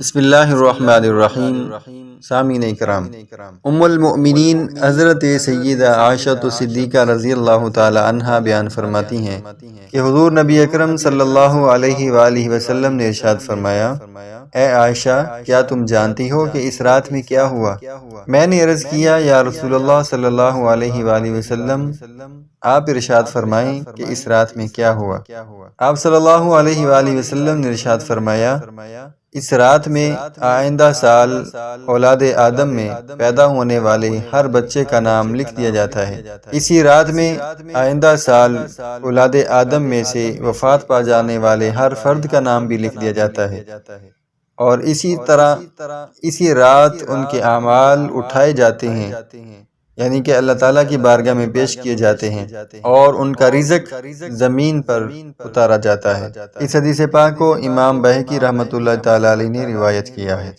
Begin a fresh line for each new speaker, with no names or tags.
بسم اللہ الرحمن الرحیم۔ سامعین اکرام، ام المؤمنین حضرت سیدہ عائشہ صدیقہ رضی اللہ تعالی عنہا بیان فرماتی ہیں کہ حضور نبی اکرم صلی اللہ علیہ وآلہ وسلم نے ارشاد فرمایا، اے عائشہ، کیا تم جانتی ہو کہ اس رات میں کیا ہوا؟ میں نے عرض کیا، یا رسول اللہ صلی اللہ علیہ وآلہ وسلم، آپ ارشاد فرمائیں کہ اس رات میں کیا ہوا؟ آپ صلی اللہ علیہ وآلہ وسلم نے ارشاد فرمایا، اس رات میں آئندہ سال اولاد آدم میں پیدا ہونے والے ہر بچے کا نام لکھ دیا جاتا ہے۔ اسی رات میں آئندہ سال اولاد آدم میں سے وفات پا جانے والے ہر فرد کا نام بھی لکھ دیا جاتا ہے، اور اسی طرح اسی رات ان کے اعمال اٹھائے جاتے ہیں، یعنی کہ اللہ تعالیٰ کی بارگاہ میں پیش کیے جاتے ہیں، اور ان کا رزق زمین پر اتارا جاتا ہے۔ اس حدیث پاک کو امام بہقی رحمۃ اللہ تعالی علیہ نے روایت کیا ہے۔